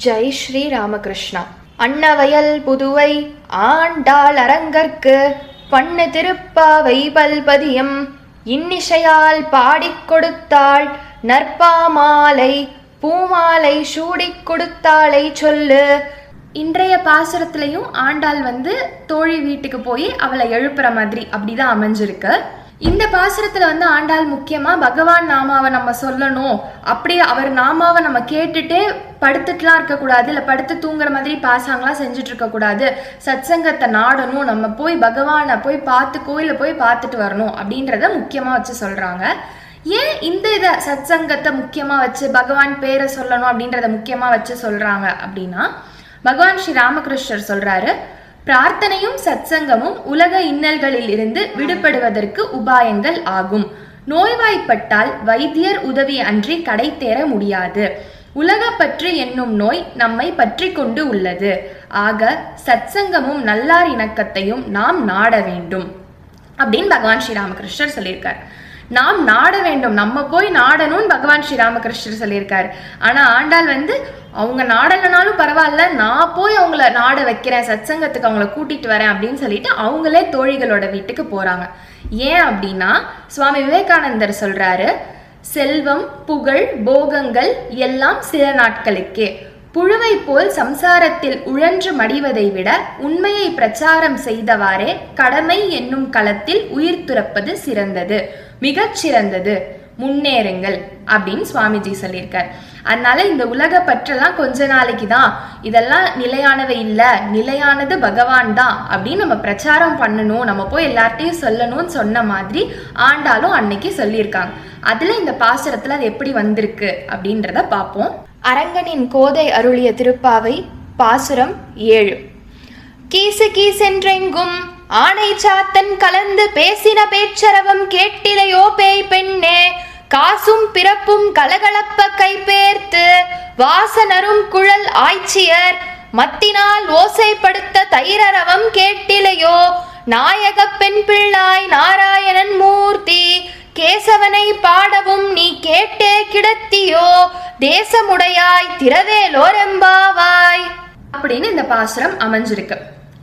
ஜெய் ஸ்ரீ ராமகிருஷ்ணா. அன்னவயல் புதுவை ஆண்டாள் அரங்கற்கு பண்ணு திருப்பாவை பல்பதியம் இன்னிசையால் பாடிக் கொடுத்தாள் நற்பாமாலை பூமாலை சூடிக் கொடுத்தாளை சொல்லு. இன்றைய பாசுரத்துலையும் ஆண்டாள் தோழி வீட்டுக்கு போய் அவளை எழுப்புற மாதிரி அப்படிதான் அமைஞ்சிருக்கு. இந்த பாசுரத்துல ஆண்டாள் முக்கியமா பகவான் நாமாவை நம்ம சொல்லணும், அப்படி அவர் நாமாவை நம்ம கேட்டுட்டே படுத்துட்டுலாம் இருக்கக்கூடாது, இல்லை படுத்து தூங்குற மாதிரி பாசாங்கலாம் செஞ்சுட்டு இருக்கக்கூடாது, சத்சங்கத்தை நாடணும், நம்ம போய் பகவானை போய் பார்த்து கோயிலை போய் பார்த்துட்டு வரணும் அப்படின்றத முக்கியமா வச்சு சொல்றாங்க. ஏன் இந்த இதை சத்சங்கத்தை முக்கியமா வச்சு பகவான் பேரை சொல்லணும் அப்படின்றத முக்கியமா வச்சு சொல்றாங்க அப்படின்னா, பகவான் ஸ்ரீ ராமகிருஷ்ணர் சொல்றாரு, பிரார்த்தனையும் சத்சங்கமும் உலக இன்னல்களில் இருந்து விடுபடுவதற்கு உபாயங்கள் ஆகும். நோய்வாய்ப்பட்டால் வைத்தியர் உதவி அன்றி கடை தேர முடியாது. உலக பற்று என்னும் நோய் நம்மை பற்றி கொண்டு உள்ளது. ஆக சத்சங்கமும் நல்லார் இணக்கத்தையும் நாம் நாட வேண்டும் அப்படின்னு பகவான் ஸ்ரீ ராமகிருஷ்ணர் சொல்லியிருக்கார். நாம் நாட வேண்டும், நம்ம போய் நாடணும்னு பகவான் ஸ்ரீ ராமகிருஷ்ணர் சொல்லியிருக்காரு. ஆனா ஆண்டாள் அவங்க நாடலைனாலும் பரவாயில்ல, நான் போய் அவங்கள நாட வைக்கிறேன், சத்சங்கத்துக்கு அவங்கள கூட்டிட்டு வரேன் அப்படின்னு சொல்லிட்டு அவங்களே தோழிகளோட வீட்டுக்கு போறாங்க. ஏன் அப்படின்னா, சுவாமி விவேகானந்தர் சொல்றாரு, செல்வம் புகழ் போகங்கள் எல்லாம் சில நாட்களுக்கே. புழுவை போல் சம்சாரத்தில் உழன்று மடிவதை விட உண்மையை பிரச்சாரம் செய்தவாறே கடமை என்னும் களத்தில் உயிர் துறப்பது சிறந்தது, மிகச் சிறந்தது, முன்னேறுங்கள் அப்படின்னு சுவாமிஜி சொல்லியிருக்கார். அதனால இந்த உலக பற்றெல்லாம் கொஞ்ச நாளைக்கு தான், இதெல்லாம் நிலையானவை இல்லை, நிலையானது பகவான் தான் அப்படின்னு நம்ம பிரச்சாரம் பண்ணணும், நம்ம போய் எல்லார்ட்டையும் சொல்லணும்னு சொன்ன மாதிரி ஆண்டாலும் அன்னைக்கு சொல்லியிருக்காங்க. அதுல இந்த பாசுரத்துல அது எப்படி வந்திருக்கு அப்படின்றத பார்ப்போம். அரங்கனின் கோதை அருளிய திருப்பாவை பாசுரம் 7. கீசு கீசென்றெங்கும் ஆனை சாத்தன் கலந்து பேசின பேச்சரவம் கேட்டிலையோ பேய் பெண்ணே, காசும் பிறப்பும் கலகலப்ப கைபேர்த்து வாசனரும் குழல் ஆய்ச்சியர் மத்தினால் ஓசைப்படுத்த தைரரவம் கேட்டிலையோ, நாயக பெண் பிள்ளாய் நாராயணன் மூர்த்தி கேசவனை பாடவும் நீ கேட்டே கிடத்தியோ, தேசமுடையாய் திரவேலோரெம்பாவாய் அப்படின்னு இந்த பாசுரம் அமைஞ்சிருக்கு.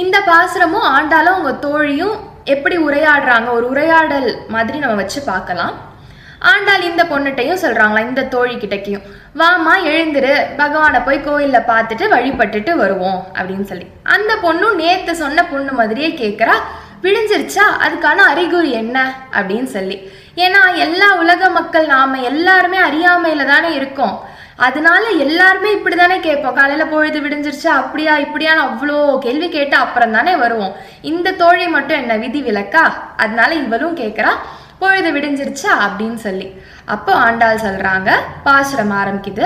இந்த பாசுரமும் ஆண்டாலும் அவங்க தோழியும் எப்படி உரையாடுறாங்க, ஒரு உரையாடல் மாதிரி நம்ம வச்சு பார்க்கலாம். ஆண்டாள் இந்த பொண்ணுட்டையும் சொல்றாங்களா, இந்த தோழி கிட்டக்கையும், வாமா எழுந்துரு, பகவானை போய் கோயில்ல பார்த்துட்டு வழிபட்டுட்டு வருவோம் அப்படின்னு சொல்லி. அந்த பொண்ணும் நேத்து சொன்ன பொண்ணு மாதிரியே கேட்குறா, விழிஞ்சிருச்சா, அதுக்கான அறிகுறி என்ன அப்படின்னு சொல்லி. ஏன்னா எல்லா உலக மக்கள் நாம எல்லாருமே அறியாமையில தானே இருக்கோம், அதனால எல்லாருமே இப்படிதானே கேட்போம், காலையில பொழுது விடிஞ்சிருச்சா, அப்படியா இப்படியான்னு அவ்வளோ கேள்வி கேட்டு அப்புறம் தானே வருவோம். இந்த தோழி மட்டும் என்ன விதி விலக்கா? அதனால இவளும் கேட்குறா, பொழுது விடிஞ்சிருச்சா அப்படின்னு சொல்லி. அப்போ ஆண்டாள் சொல்றாங்க, பாசுரம் ஆரம்பிக்குது,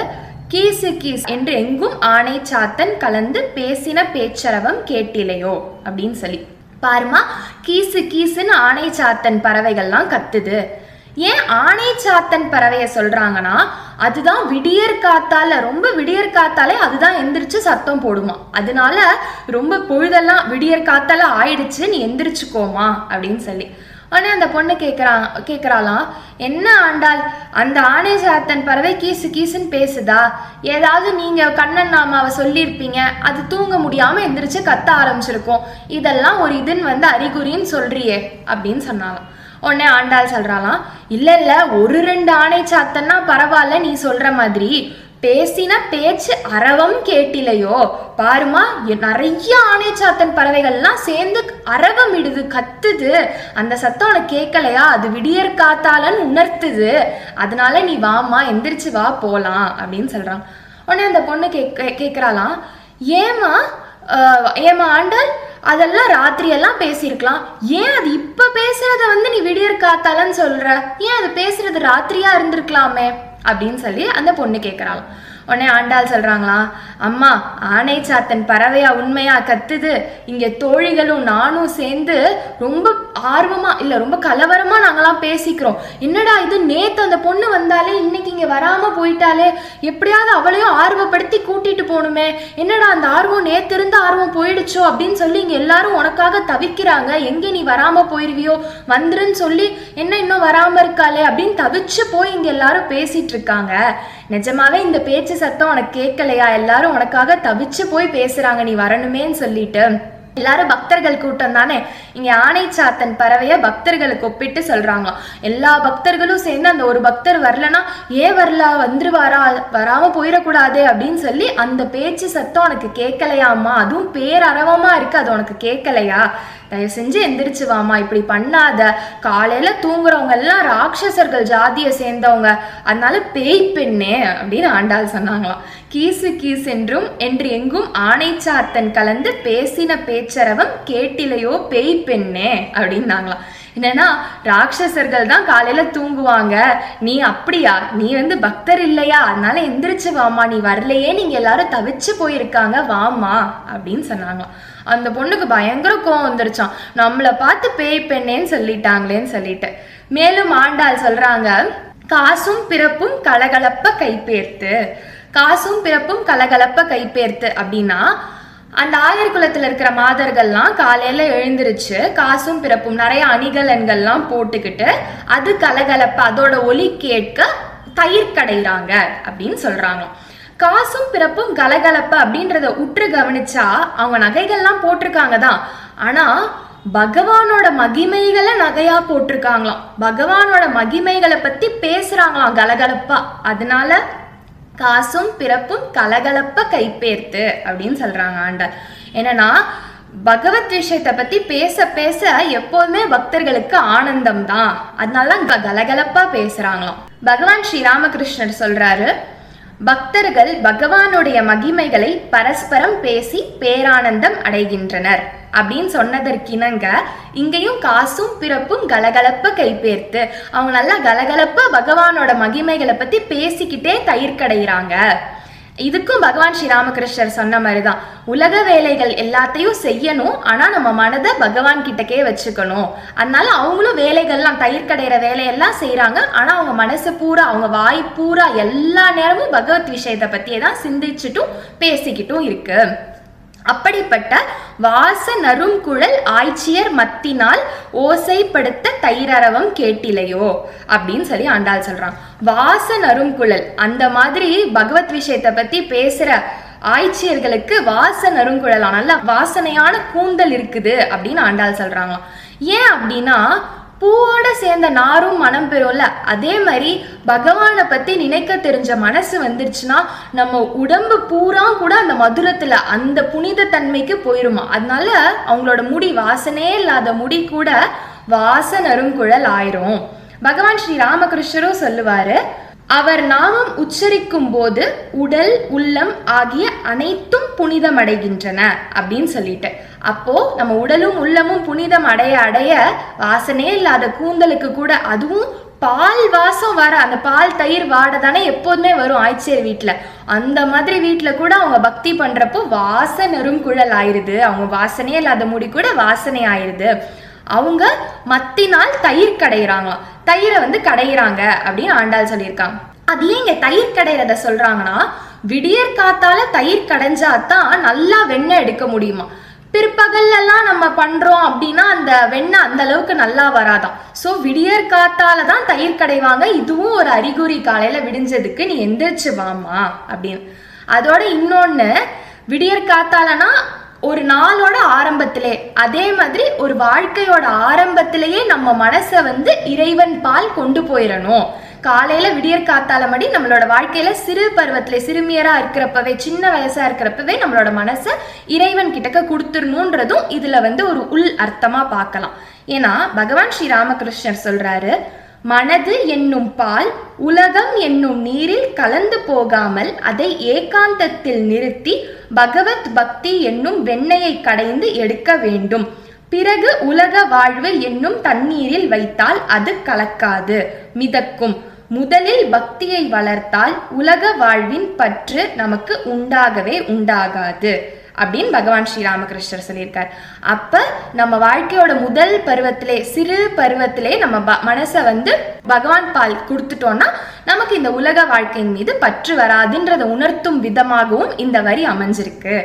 கீசு கீஸ் என்று எங்கும் ஆனை சாத்தன் கலந்து பேசின பேச்சரவம் கேட்டிலையோ அப்படின்னு சொல்லி. பாருமா, கீசு கீசுன்னு ஆனை சாத்தன் பறவைகள்லாம் கத்துது. ஏன் ஆனை சாத்தன் பறவைய சொல்றாங்கன்னா, அதுதான் விடியற் காத்தால, ரொம்ப விடியற் காத்தாலே அதுதான் எந்திரிச்சு சத்தம் போடுமா, அதனால ரொம்ப பொழுதெல்லாம் விடியற் காத்தால ஆயிடுச்சு, நீ எந்திரிச்சுக்கோமா அப்படின்னு சொல்லி. ஆனால் அந்த பொண்ணு கேட்குறாளாம், என்ன ஆண்டாள், அந்த ஆனை சாத்தன் பறவை கீசு கீசுன்னு பேசுதா, ஏதாவது நீங்கள் கண்ணன் நாமாவை சொல்லியிருப்பீங்க, அது தூங்க முடியாமல் எந்திரிச்சு கத்த ஆரம்பிச்சிருக்கோம், இதெல்லாம் ஒரு இதுன்னு அறிகுறின்னு சொல்றியே அப்படின்னு சொன்னாலாம். உடனே ஆண்டாள் சொல்றாளாம், இல்லை இல்லை, ஒரு 2 ஆனை சாத்தன்னா பரவாயில்ல, நீ சொல்ற மாதிரி பேசின பேச்சு அரவம் கேட்டிலையோ, பாருமா நிறைய ஆனை சாத்தன் பறவைகள்லாம் சேர்ந்து அரவம் இடுது, கத்துது, அந்த சத்தம் உனக்கு கேட்கலையா, அது விடியற் காத்தாலன்னு உணர்த்துது, அதனால நீ வாமா, எந்திரிச்சு வா போலாம் அப்படின்னு சொல்றான். உடனே அந்த பொண்ணு கேட்குறாளாம், ஏமா ஆண்டாள், அதெல்லாம் ராத்திரியெல்லாம் பேசியிருக்கலாம், ஏன் அது இப்ப பேசுறத நீ விடியற் காத்தாலன்னு சொல்ற, ஏன் அது பேசுறது ராத்திரியா இருந்திருக்கலாமே அப்படின்னு சொல்லி அந்த பொண்ணு கேட்குறாளாம். உடனே ஆண்டாள் சொல்றாங்களாம், அம்மா ஆனை சாத்தன் பறவையா உண்மையா கத்துது, இங்க தோழிகளும் நானும் சேர்ந்து ரொம்ப ஆர்வமா இல்ல ரொம்ப கலவரமா நாங்கெல்லாம் பேசிக்கிறோம், என்னடா இது, நேத்து அந்த பொண்ணு வந்தாலே இன்னைக்கு இங்க வராம போயிட்டாலே, எப்படியாவது அவளையும் ஆர்வப்படுத்தி கூட்டிட்டு போகணுமே, என்னடா அந்த ஆர்வம் நேத்து இருந்த ஆர்வம் போயிடுச்சோ அப்படின்னு சொல்லி இங்க எல்லாரும் உனக்காக தவிக்கிறாங்க, எங்க நீ வராம போயிருவியோ, வந்துருன்னு சொல்லி என்ன இன்னும் வராம இருக்காளே அப்படின்னு தவிச்சு போய் இங்க எல்லாரும் பேசிட்டு இருக்காங்க. நிஜமாவே இந்த பேச்சு சத்தம் உனக்கு கேட்கலையா? எல்லாரும் உனக்காக தவிச்சு போய் பேசுறாங்க, நீ வரணுமேன்னு சொல்லிட்டு. எல்லாரும் பக்தர்கள் கூட்டம் தானே, இங்க ஆனைச்சாத்தன் பறவைய பக்தர்களுக்கு ஒப்பிட்டு சொல்றாங்களாம். எல்லா பக்தர்களும் சேர்ந்து அந்த ஒரு பக்தர் வரலன்னா ஏன் வரல, வந்துருவாரா, வராம போயிடக்கூடாது அப்படின்னு சொல்லி அந்த பேச்சு சத்தம் உனக்கு கேட்கலையாமா, அதுவும் பேரரவமா இருக்கு, அது உனக்கு கேட்கலையா? தயவு செஞ்சு எந்திரிச்சு வாமா, இப்படி பண்ணாத. காலையில தூங்குறவங்க எல்லாம் ராட்சசர்கள் ஜாதியை சேர்ந்தவங்க, அதனால பேய் பெண்ணே அப்படின்னு ஆண்டாள் சொன்னாங்களாம். கீசு கீசென்றும் என்று எங்கும் ஆனைச்சாத்தன் கலந்து பேசின பேச்சரவம் கேட்டிலையோ பேய் பெண்ணே அப்படின்னாங்களாம். என்னன்னா ராட்சசர்கள் தான் காலையில தூங்குவாங்க, நீ அப்படியா, நீ பக்தர் இல்லையா, அதனால எந்திரிச்சு வாமா, நீ வரலையே, நீங்க எல்லாரும் தவிச்சு போயிருக்காங்க, வாமா அப்படின்னு சொன்னாங்களாம். அந்த பொண்ணுக்கு பயங்கர கோவம் வந்துருச்சான், நம்மளை பார்த்து பேய் பெண்ணேன்னு சொல்லிட்டாங்களேன்னு சொல்லிட்டு. மேலும் ஆண்டாள் சொல்றாங்க, காசும் பிறப்பும் கலகலப்ப கைப்பேர்த்து. காசும் பிறப்பும் கலகலப்ப கைப்பேர்த்து அப்படின்னா அந்த ஆயர் குலத்துல இருக்கிற மாதர்கள்லாம் காலையில எழுந்திருச்சு காசும் பிறப்பும் நிறைய அணிகலன்கள்லாம் போட்டுக்கிட்டு அது கலகலப்ப அதோட ஒலி கேட்க தயிர் கடைறாங்க அப்படின்னு சொல்றாங்க. காசும் பிறப்பும் கலகலப்ப அப்படின்றத உற்று கவனிச்சா அவங்க நகைகள்லாம் போட்டிருக்காங்க தான், ஆனா பகவானோட மகிமைகளை நகையா போட்டிருக்காங்களாம். பகவானோட மகிமைகளை பத்தி பேசுறாங்களாம் கலகலப்பா. அதனால காசும் பிறப்பும் கலகலப்ப கைப்பேர்த்து அப்படின்னு சொல்றாங்க ஆண்டாள். என்னன்னா பகவத் விஷயத்தை பத்தி பேச பேச எப்போதுமே பக்தர்களுக்கு ஆனந்தம் தான், அதனால கலகலப்பா பேசுறாங்களாம். பகவான் ஸ்ரீராமகிருஷ்ணர் சொல்றாரு, பக்தர்கள் பகவானுடைய மகிமைகளை பரஸ்பரம் பேசி பேரானந்தம் அடைகின்றனர் அப்படின்னு சொன்னதற்கிணங்க இங்கேயும் காசும் பிறப்பும் கலகலப்ப கைப்பேர்த்து அவங்க நல்லா கலகலப்பா பகவானோட மகிமைகளை பத்தி பேசிக்கிட்டே தயிர் கடைகிறாங்க. இதுக்கும் பகவான் ஸ்ரீராமகிருஷ்ணர் சொன்ன மாதிரிதான், உலக வேலைகள் எல்லாத்தையும் செய்யணும், ஆனா நம்ம மனதை பகவான் கிட்டக்கே வச்சுக்கணும். அதனால அவங்களும் வேலைகள்லாம் தயிர் கடைகிற வேலையெல்லாம் செய்யறாங்க, ஆனா அவங்க மனசு பூரா அவங்க வாய் பூரா எல்லா நேரமும் பகவத் விஷயத்தை பத்தியே தான் சிந்திச்சுட்டும் பேசிக்கிட்டும் இருக்கு. அப்படிப்பட்ட வாச நறுங்குழல் ஆய்ச்சியர் மத்தினால் ஓசைப்படுத்த தயிரரவம் கேட்டிலையோ அப்படின்னு சொல்லி ஆண்டாள் சொல்றான். வாச நறுங்குழல் அந்த மாதிரி பகவத் விஷயத்தை பத்தி பேசுற ஆய்ச்சியர்களுக்கு வாச நறுங்குழலாம் நல்ல வாசனையான கூந்தல் இருக்குது அப்படின்னு ஆண்டாள் சொல்றாங்களாம். ஏன் அப்படின்னா பூவோட சேர்ந்த நாரும் மனம் பெறும்ல, அதே மாதிரி பகவானை பத்தி நினைக்க தெரிஞ்ச மனசு வந்துருச்சுன்னா நம்ம உடம்பு பூரா கூட அந்த மதுரத்துல அந்த புனித தன்மைக்கு போயிருமா. அதனால அவங்களோட முடி வாசனையே இல்லாத முடி கூட வாச நறுங்குழல் ஆயிரும். பகவான் ஸ்ரீ ராமகிருஷ்ணரும் சொல்லுவாரு, அவர் நாமம் உச்சரிக்கும் போது உடல் உள்ளம் ஆகிய அனைத்தும் புனிதம் அடைகின்றன அப்படின்னு சொல்லிட்டு. அப்போ நம்ம உடலும் உள்ளமும் புனிதம் அடைய அடைய வாசனையே இல்லாத கூந்தலுக்கு கூட, அதுவும் பால் வாசம் வர அந்த பால் தயிர் வாடை தானே எப்போதுமே வரும் ஆய்ச்சியர் வீட்டுல, அந்த மாதிரி வீட்டுல கூட அவங்க பக்தி பண்றப்போ வாச நறுங்குழல் ஆயிருது, அவங்க வாசனையே இல்லாத முடி கூட வாசனை ஆயிருது. அவங்க மத்தினால் தயிர் கடைகிறாங்களாம், தயிரை கடைகிறாங்க அப்படின்னு ஆண்டாள் சொல்லியிருக்காங்க. அது ஏன் இங்க தயிர் கடைறத சொல்றாங்கன்னா, விடியற் காத்தால தயிர் கடைஞ்சாதான் நல்லா வெண்ணெய் எடுக்க முடியுமா. பிற்பகல்லாம் நம்ம பண்றோம் அப்படின்னா அந்த வெண்ணெய் அந்த அளவுக்கு நல்லா வராதான். ஸோ விடியற் காத்தால தான் தயிர் கடைவாங்க. இதுவும் ஒரு அறிகுறி, காலையில விடிஞ்சதுக்கு நீ எந்திரிச்சு வாமா அப்படின்னு. அதோட இன்னொன்னு, விடியற் காத்தாலனா ஒரு நாளோட ஆரம்பத்திலே, அதே மாதிரி ஒரு வாழ்க்கையோட ஆரம்பத்திலேயே நம்ம மனசை இறைவன் பால் கொண்டு போயிடணும். காலையில விடியற் காத்தால மடி நம்மளோட வாழ்க்கையில சிறு பருவத்திலே சிறுமியரா இருக்கிறப்பவே சின்ன வயசா இருக்கிறப்பவே நம்மளோட மனசை இறைவன் கிட்டக்க கொடுத்துடணும்ன்றதும் இதுல ஒரு உள் அர்த்தமா பார்க்கலாம். ஏன்னா பகவான் ஸ்ரீ ராமகிருஷ்ணர் சொல்றாரு, மனது என்னும் பால் உலகம் என்னும் நீரில் கலந்து போகாமல் அதை ஏகாந்தத்தில் நிறுத்தி பகவத் பக்தி என்னும் வெண்ணெயை கடைந்து எடுக்க வேண்டும். பிறகு உலக வாழ்வு என்னும் தண்ணீரில் வைத்தால் அது கலக்காது, மிதக்கும். முதலில் பக்தியை வளர்த்தால் உலக வாழ்வின் பற்று நமக்கு உண்டாகவே உண்டாகாது அப்படின்னு பகவான் ஸ்ரீ ராமகிருஷ்ணர் சொல்லியிருக்கார். அப்ப நம்ம வாழ்க்கையோட முதல் பருவத்திலே சிறு பருவத்திலே நம்ம மனசை பகவான் பால் கொடுத்துட்டோம்னா நமக்கு இந்த உலக வாழ்க்கையின் மீது பற்று வராதுன்றதை உணர்த்தும் விதமாகவும் இந்த வரி அமைஞ்சிருக்கு.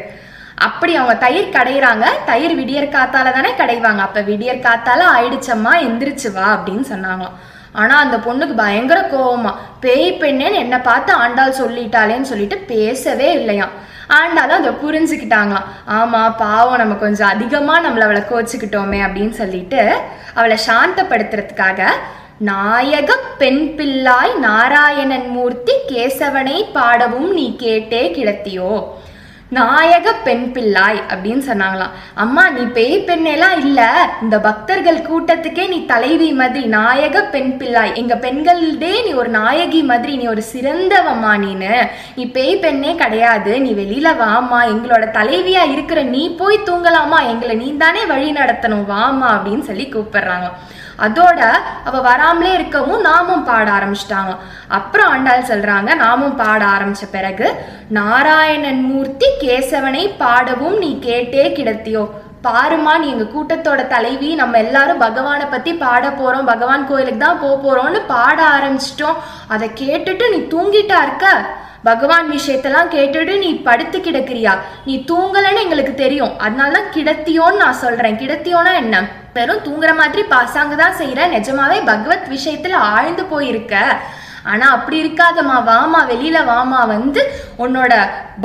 அப்படி அவங்க தயிர் கடைகிறாங்க, தயிர் விடியற் காத்தால தானே கடைவாங்க. அப்ப விடியற் காத்தால ஆயிடுச்சம்மா எந்திரிச்சு வா அப்படின்னு சொன்னாங்களாம். ஆனா அந்த பொண்ணுக்கு பயங்கர கோவமா, பேய் பெண்ணேன்னு என்னை பார்த்து ஆண்டாள் சொல்லிட்டாளேன்னு சொல்லிட்டு பேசவே இல்லையாம். ஆண்டாலும் அதை புரிஞ்சுக்கிட்டாங்களாம். ஆமா பாவம், நம்ம கொஞ்சம் அதிகமா அவளை கோச்சுக்கிட்டோமே அப்படின்னு சொல்லிட்டு அவளை சாந்தப்படுத்துறதுக்காக நாயக பெண் பிள்ளாய் நாராயணன் மூர்த்தி கேசவனை பாடவும் நீ கேட்டே கிடத்தியோ. நாயக பெண் பிள்ளாய் அப்படின்னு சொன்னாங்களாம். அம்மா நீ பேய் பெண்ணெல்லாம் இல்ல, இந்த பக்தர்கள் கூட்டத்துக்கே நீ தலைவி மாதிரி, நாயக பெண் பிள்ளாய், எங்க பெண்களே நீ ஒரு நாயகி மாதிரி, நீ ஒரு சிறந்தவம்மா, நீ பேய் பெண்ணே கிடையாது, நீ வெளியில வாமா, எங்களோட தலைவியா இருக்கிற நீ போய் தூங்கலாமா, எங்களை நீ தானே வழி நடத்தணும், வாமா அப்படின்னு சொல்லி கூப்பிடுறாங்க. அதோட அவ வராமலே இருக்கவும் நாமும் பாட ஆரம்பிச்சிட்டாங்க. அப்புறம் ஆண்டாள் சொல்றாங்க, நாமும் பாட ஆரம்பிச்ச பிறகு நாராயணன் மூர்த்தி கேசவனை பாடவும் நீ கேட்டே கிடத்தியோ. பாருமா, நீ எங்க கூட்டத்தோட தலைவி, நம்ம எல்லாரும் பகவானை பத்தி பாட போறோம், பகவான் கோயிலுக்கு தான் போறோம்னு பாட ஆரம்பிச்சிட்டோம். அதை கேட்டுட்டு நீ தூங்கிட்டா இருக்க, பகவான் விஷயத்தெல்லாம் கேட்டுட்டு நீ படுத்து கிடக்குறியா, நீ தூங்கலன்னு எங்களுக்கு தெரியும், அதனாலதான் கிடத்தியோன்னு நான் சொல்றேன். கிடத்தியோனா என்ன, வெறும் தூங்குற மாதிரி பாசாங்க தான் செய்யற, நிஜமாவே பகவத் விஷயத்துல ஆழ்ந்து போயிருக்க. ஆனா அப்படி இருக்காதம்மா, வாமா வெளியில வாமா, வந்து உன்னோட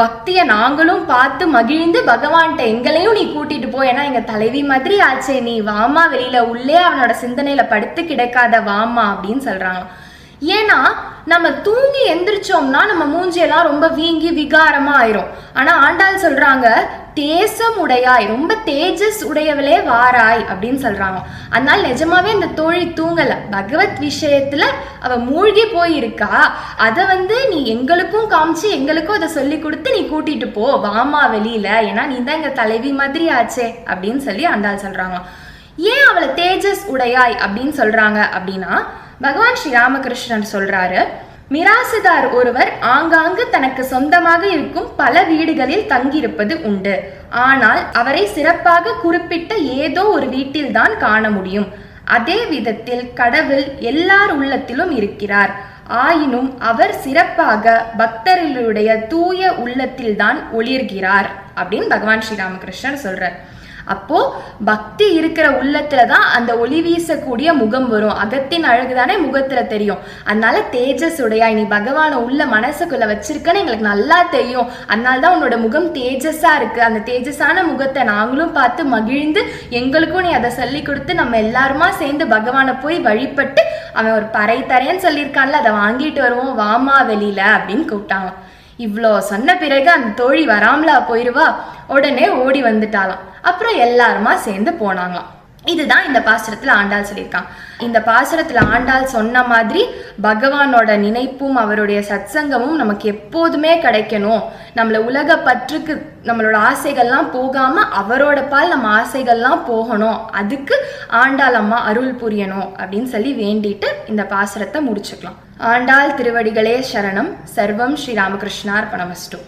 பக்திய நாங்களும் பார்த்து மகிழ்ந்து பகவான்கிட்ட எங்களையும் நீ கூட்டிட்டு போ, ஏன்னா எங்க தலைவி மாதிரி ஆச்சே நீ, வாமா வெளியில, உள்ளே அவனோட சிந்தனையில படுத்து கிடக்காத, வாமா அப்படின்னு சொல்றாங்க. ஏன்னா நம்ம தூங்கி எந்திரிச்சோம்னா நம்ம மூஞ்சியெல்லாம் ரொம்ப வீங்கி விகாரமா ஆயிரும். ஆனா ஆண்டாள் சொல்றாங்க, தேசம் உடையாய், ரொம்ப தேஜஸ் உடையவளே வாராய் அப்படின்னு சொல்றாங்க. அதனால நிஜமாவே இந்த தோழி தூங்கல, பகவத் விஷயத்துல அவ மூழ்கி போயிருக்கா. அதை நீ எங்களுக்கும் காமிச்சு எங்களுக்கும் அதை சொல்லி கொடுத்து நீ கூட்டிட்டு போ, வாமா வெளியில, ஏன்னா நீ தான் எங்க தலைவி மாதிரி ஆச்சே அப்படின்னு சொல்லி ஆண்டாள் சொல்றாங்க. ஏன் அவளை தேஜஸ் உடையாய் அப்படின்னு சொல்றாங்க அப்படின்னா, பகவான் ஸ்ரீ ராமகிருஷ்ணன் சொல்றாரு, மிராசுதார் ஒருவர் ஆங்காங்கு தனக்கு சொந்தமாக இருக்கும் பல வீடுகளில் தங்கியிருப்பது உண்டு. ஆனால் அவரை சிறப்பாக குறிப்பிட்ட ஏதோ ஒரு வீட்டில் தான் காண முடியும். அதே விதத்தில் கடவுள் எல்லார் உள்ளத்திலும் இருக்கிறார். ஆயினும் அவர் சிறப்பாக பக்தர்களுடைய தூய உள்ளத்தில் தான் ஒளிர்கிறார் அப்படின்னு பகவான் ஸ்ரீ ராமகிருஷ்ணன் சொல்றார். அப்போ பக்தி இருக்கிற உள்ளத்துலதான் அந்த ஒளி வீசக்கூடிய முகம் வரும். அகத்தின் அழகுதானே முகத்துல தெரியும். அதனால தேஜஸ் உடையாய், நீ பகவானை உள்ள மனசுக்குள்ள வச்சிருக்கன்னு எங்களுக்கு நல்லா தெரியும். அதனால்தான் உன்னோட முகம் தேஜஸா இருக்கு. அந்த தேஜஸான முகத்தை நாங்களும் பார்த்து மகிழ்ந்து எங்களுக்கும் நீ அதை சொல்லி கொடுத்து நம்ம எல்லாருமா சேர்ந்து பகவானை போய் வழிபட்டு, அவன் ஒரு பறை தரேன்னு சொல்லியிருக்கான்ல, அதை வாங்கிட்டு வருவோம், வாமா வெளியில அப்படின்னு கூப்பிட்டாங்க. இவ்வளோ சொன்ன பிறகு அந்த தோழி வராமலா போயிருவா, உடனே ஓடி வந்துட்டாலாம். அப்புறம் எல்லாருமா சேர்ந்து போனாங்களாம். இதுதான் இந்த பாசுரத்துல ஆண்டாள் சொல்லியிருக்காங்க. இந்த பாசுரத்துல ஆண்டாள் சொன்ன மாதிரி பகவானோட நினைப்பும் அவருடைய சத்சங்கமும் நமக்கு எப்போதுமே கிடைக்கணும். நம்மள உலக பற்றுக்கு நம்மளோட ஆசைகள்லாம் போகாம அவரோட பால் நம்ம ஆசைகள்லாம் போகணும். அதுக்கு ஆண்டாள் அம்மா அருள் புரியணும் அப்படின்னு சொல்லி வேண்டிட்டு இந்த பாசுரத்தை முடிச்சுக்கலாம். ஆண்டாள் திருவடிகளே சரணம். சர்வம் ஸ்ரீ ராமகிருஷ்ணார்பணமஸ்து.